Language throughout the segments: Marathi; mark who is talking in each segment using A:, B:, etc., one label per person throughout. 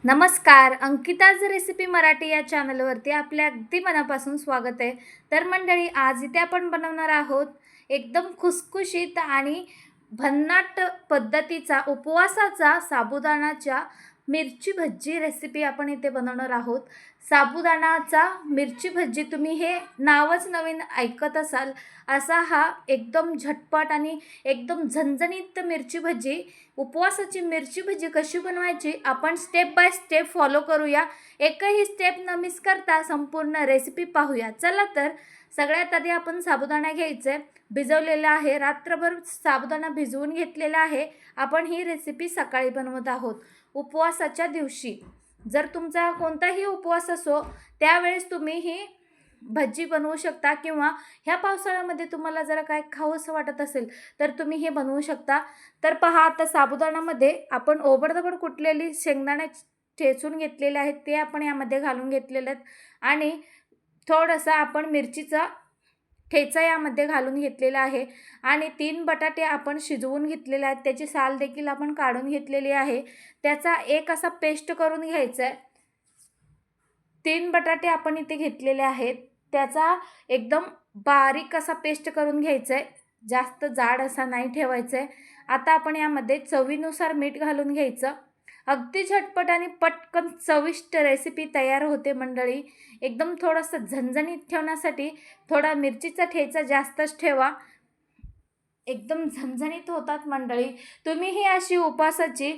A: नमस्कार. अंकिताज रेसिपी मराठी या चॅनलवरती आपल्या अगदी मनापासून स्वागत आहे. तर मंडळी, आज इथे आपण बनवणार आहोत एकदम खुसखुशीत आणि भन्नाट पद्धतीचा उपवासाचा साबुदाणाच्या मिरची भज्जी रेसिपी आपण इथे बनवणार आहोत. साबुदाणाचा मिरची भज्जी, तुम्ही हे नावच नवीन ऐकत असाल. असा हा एकदम झटपट आणि एकदम झणझणीत मिरची भज्जी, उपवासाची मिरची भजी कशी बनवायची आपण स्टेप बाय स्टेप फॉलो करूया. एकही स्टेप न मिस करता संपूर्ण रेसिपी पाहूया. चला तर, सगळ्यात आधी आपण साबुदाणा घ्यायचे. भिजवलेला आहे, रात्रभर साबुदाणा भिजवून घेतलेला आहे. आपण ही रेसिपी सकाळी बनवत आहोत उपवासाच्या दिवशी. जर तुमचा कोणताही उपवास असो त्यावेळेस तुम्ही ही भजी बनवू शकता, किंवा ह्या पावसाळ्यामध्ये तुम्हाला जरा काय खावंसं वाटत असेल तर तुम्ही हे बनवू शकता. तर पहा, आता साबुदाण्यामध्ये आपण ओबडधबड कुटलेली शेंगदाणे ठेचून घेतलेले आहेत, ते आपण यामध्ये घालून घेतलेले आहेत. आणि थोडंसं आपण मिरचीचा ठेचा यामध्ये घालून घेतलेला आहे. आणि 3 बटाटे आपण शिजवून घेतलेले आहेत, त्याची साल देखील आपण काढून घेतलेली आहे. त्याचा एक असा पेस्ट करून घ्यायचा आहे. 3 बटाटे आपण इथे घेतलेले आहेत, त्याचा एकदम बारीक असा पेस्ट करून घ्यायचा आहे. जास्त जाड असा नाही ठेवायचा आहे. आता आपण यामध्ये चवीनुसार मीठ घालून घ्यायचं. अगदी झटपट आणि पटकन चविष्ट रेसिपी तयार होते मंडळी. एकदम थोडंसं झणझणीत ठेवण्यासाठी थोडा मिरचीचा ठेचा जास्तच ठेवा. एकदम झणझणीत होतात मंडळी. तुम्ही ही अशी उपवासाची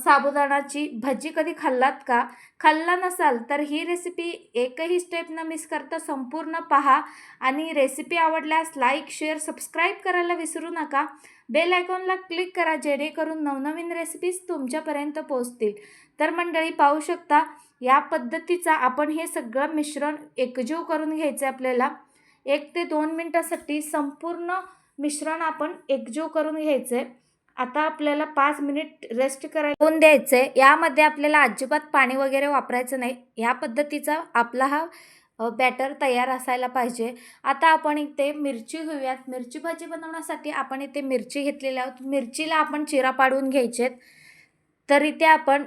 A: साबुदाणाची भजी कधी खाल्लात का? खाल्ला नसाल तर ही रेसिपी एकही स्टेप न मिस करता संपूर्ण पहा. आणि रेसिपी आवडल्यास लाईक, शेअर, सबस्क्राईब करायला विसरू नका. बेल आयकॉनला क्लिक करा, जेणेकरून नवनवीन रेसिपीज तुमच्यापर्यंत पोहोचतील. तर मंडळी, पाहू शकता या पद्धतीचा आपण हे सगळं मिश्रण एकजीव करून घ्यायचं आहे. आपल्याला 1 ते 2 मिनटासाठी संपूर्ण मिश्रण आपण एकजीव करून घ्यायचं आहे. आता आपल्याला 5 मिनिट रेस्ट करायला होऊन द्यायचं आहे. यामध्ये आपल्याला अजिबात पाणी वगैरे वापरायचं नाही. ह्या पद्धतीचा आपला हा बॅटर तयार असायला पाहिजे. आता आपण इथे मिरची घेऊयात. मिरची भाजी बनवण्यासाठी आपण इथे मिरची घेतलेल्या आहोत. मिरचीला आपण चिरा पाडून घ्यायचे. तर इथे आपण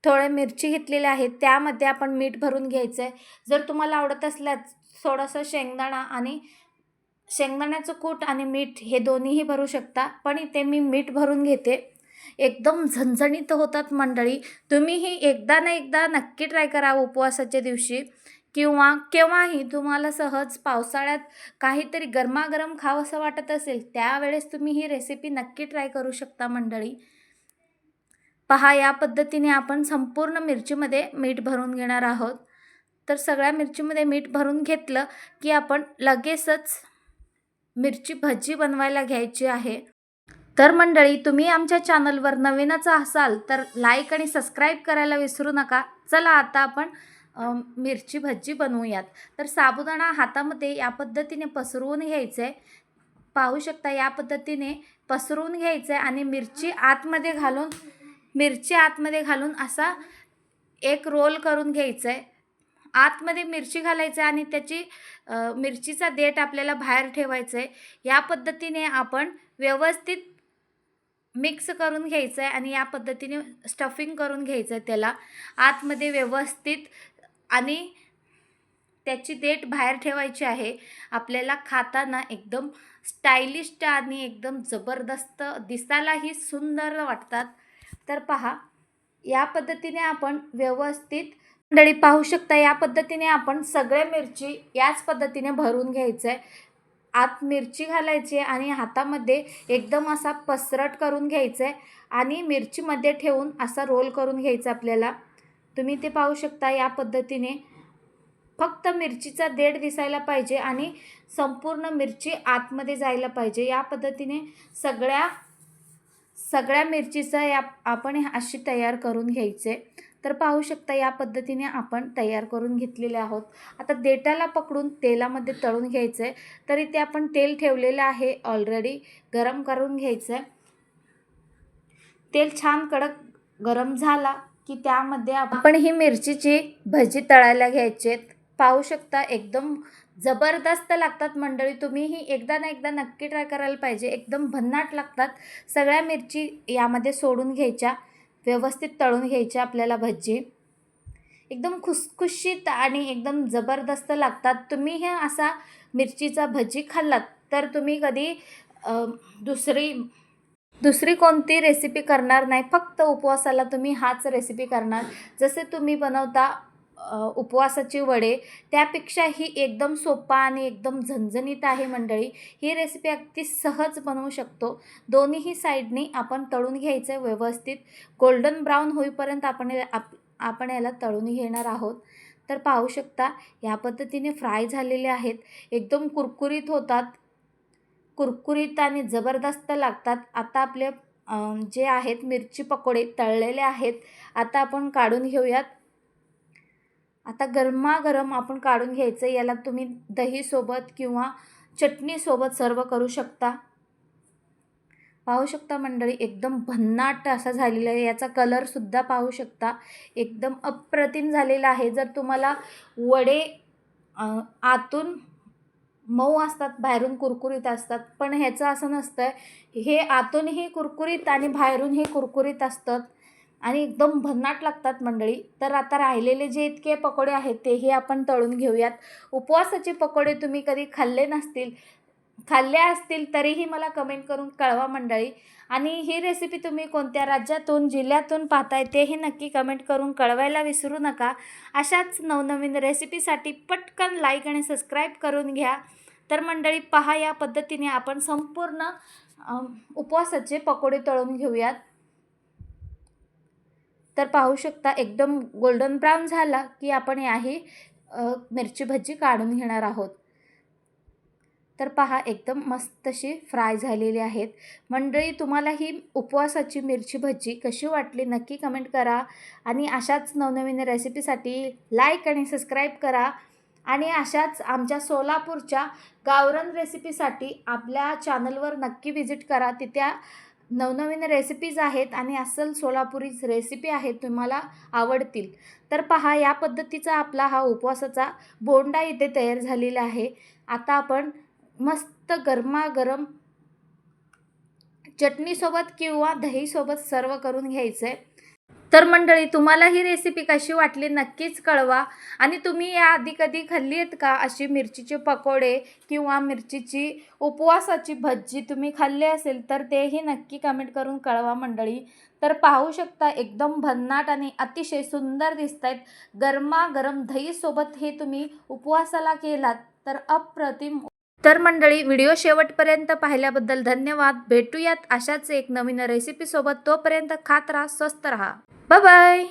A: थोड्या मिरची घेतलेल्या आहेत, त्यामध्ये आपण मीठ भरून घ्यायचं आहे. जर तुम्हाला आवडत असल्यास थोडंसं शेंगदाण्याचं कूट आणि मीठ हे दोन्हीही भरू शकता, पण इथे मी मीठ भरून घेते. एकदम झणझणीत होतात मंडळी. तुम्ही ही एकदा ना एकदा नक्की ट्राय करा उपवासाच्या दिवशी, किंवा केव्हाही तुम्हाला सहज पावसाळ्यात काहीतरी गरमागरम खावंसं वाटत असेल त्यावेळेस तुम्ही ही रेसिपी नक्की ट्राय करू शकता मंडळी. पहा, या पद्धतीने आपण संपूर्ण मिरचीमध्ये मीठ भरून घेणार आहोत. तर सगळ्या मिरचीमध्ये मीठ भरून घेतलं की आपण लगेचच मिरची भजी बनवायला घ्यायची आहे. तर मंडळी, तुम्ही आमच्या चॅनलवर नवीनच असाल तर लाईक आणि सबस्क्राईब करायला विसरू नका. चला, आता आपण मिरची भजी बनवूयात. तर साबुदाणा हातामध्ये या पद्धतीने पसरवून घ्यायचं आहे. पाहू शकता, या पद्धतीने पसरवून घ्यायचं आहे आणि मिरची आतमध्ये घालून असा एक रोल करून घ्यायचं आहे. आतमध्ये मिरची घालायचं आणि त्याची मिरचीचा देठ आपल्याला बाहेर ठेवायचं आहे. या पद्धतीने आपण व्यवस्थित मिक्स करून घ्यायचं आहे आणि या पद्धतीने स्टफिंग करून घ्यायचं आहे त्याला आतमध्ये व्यवस्थित. आणि त्याची देठ बाहेर ठेवायची आहे. आपल्याला खाताना एकदम स्टायलिश आणि एकदम जबरदस्त, दिसायलाही सुंदर वाटतात. तर पहा, या पद्धतीने आपण व्यवस्थित मंडळी पाहू शकता. या पद्धतीने आपण सगळे मिरची याच पद्धतीने भरून घ्यायचं आहे. आत मिरची घालायची आणि हातामध्ये एकदम असा पसरट करून घ्यायचं आहे आणि मिरचीमध्ये ठेवून असा रोल करून घ्यायचा आपल्याला. तुम्ही ते पाहू शकता. या पद्धतीने फक्त मिरचीचा देठ दिसायला पाहिजे आणि संपूर्ण मिरची आतमध्ये जायला पाहिजे. या पद्धतीने सगळ्या मिरचीचं आपण अशी तयार करून घ्यायचे. तर पाहू शकता, या पद्धतीने आपण तयार करून घेतलेले आहोत. आता देठाला पकडून तेलामध्ये तळून घ्यायचं आहे. तर इथे आपण तेल ठेवलेलं आहे ऑलरेडी, गरम करून घ्यायचं आहे. तेल छान कडक गरम झाला की त्यामध्ये आपण ही मिरचीची भजी तळायला घ्यायचे. पाहू शकता, एकदम जबरदस्त लागतात मंडळी. तुम्हीही एकदा ना एकदा नक्की ट्राय करायला पाहिजे. एकदम भन्नाट लागतात. सगळ्या मिरची यामध्ये सोडून घ्यायच्या. व्यवस्थित तळून घ्यायची आपल्याला भजी. एकदम खुसखुशीत आणि एकदम जबरदस्त लागतात. तुम्ही हे असा मिरचीचा भजी खाल्लात तर तुम्ही कधी अ, दुसरी दुसरी कोणती रेसिपी करणार नाही. फक्त उपवासाला तुम्ही हाच रेसिपी करणार. जसे तुम्ही बनवता उपवासाचे वडे, त्यापेक्षा ही एकदम सोपा आणि एकदम झणझणीत आहे मंडळी. ही रेसिपी अगदी सहज बनवू शकतो. दोन्हीही साईडनी आपण तळून घ्यायचं व्यवस्थित. गोल्डन ब्राऊन होईपर्यंत आपण याला तळून घेणार आहोत. तर पाहू शकता या पद्धतीने फ्राय झालेले आहेत. एकदम कुरकुरीत होतात. कुरकुरीत आणि जबरदस्त लागतात. आता आपले जे आहेत मिरची पकोडे तळलेले आहेत. आता आपण काढून घेऊयात. आता गरमागरम आपण काढून घ्यायचं. याला तुम्ही दहीसोबत किंवा चटणीसोबत सर्व करू शकता. पाहू शकता मंडळी एकदम भन्नाट असा झालेला आहे. याचा कलरसुद्धा पाहू शकता. एकदम अप्रतिम झालेला आहे. जर तुम्हाला वडे आतून मऊ असतात, बाहेरून कुरकुरीत असतात. पण ह्याचं असं नसतं. हे आतूनही कुरकुरीत आणि बाहेरूनही कुरकुरीत असतात आणि एकदम भन्नाट लागतात मंडळी. तर आता राहिलेले जे इतके पकोडे आहेत तेही आपण तळून घेऊयात. उपवासाचे पकोडे तुम्ही कधी खाल्ले असतील तरीही मला कमेंट करून कळवा मंडळी. आणि ही रेसिपी तुम्ही कोणत्या राज्यातून, जिल्ह्यातून पाहताय तेही नक्की कमेंट करून कळवायला विसरू नका. अशाच नवनवीन रेसिपीसाठी पटकन लाईक आणि सबस्क्राईब करून घ्या. तर मंडळी पहा, या पद्धतीने आपण संपूर्ण उपवासाचे पकोडे तळून घेऊयात. तर पाहू शकता एकदम गोल्डन ब्राऊन झाला की आपण याही मिरची भजी काढून घेणार आहोत. तर पहा एकदम मस्त अशी फ्राय झालेली आहेत. मंडळी तुम्हाला ही उपवासाची मिरची भजी कशी वाटली नक्की कमेंट करा. आणि अशाच नवनवीन रेसिपीसाठी लाईक आणि सबस्क्राईब करा. आणि अशाच आमच्या सोलापूरच्या गावरान रेसिपीसाठी आपल्या चॅनलवर नक्की व्हिजिट करा. तिथे नवनवीन रेसिपीज आहेत आणि अस्सल सोलापुरी रेसिपी आहेत, तुम्हाला आवडतील. तर पहा या पद्धतीचा आपला हा उपवासाचा बोंडा इथे तयार झालेला आहे. आता आपण मस्त गरमागरम चटणीसोबत किंवा दहीसोबत सर्व करून घ्यायचं आहे. तर मंडळी तुम्हाला ही रेसिपी कशी वाटली नक्कीच कळवा. आणि तुम्ही याआधी कधी खाल्ली आहेत का अशी मिरचीचे पकोडे किंवा मिरचीची उपवासाची भजी तुम्ही खाल्ली असेल तर तेही नक्की कमेंट करून कळवा मंडळी. तर पाहू शकता एकदम भन्नाट आणि अतिशय सुंदर दिसत आहेत. गरमागरम दहीसोबत हे तुम्ही उपवासाला केलात तर अप्रतिम. तर मंडळी व्हिडिओ शेवटपर्यंत पाहिल्याबद्दल धन्यवाद. भेटूयात अशाच एक नवीन रेसिपीसोबत. तोपर्यंत खात राहा, स्वस्त राहा. Bye bye.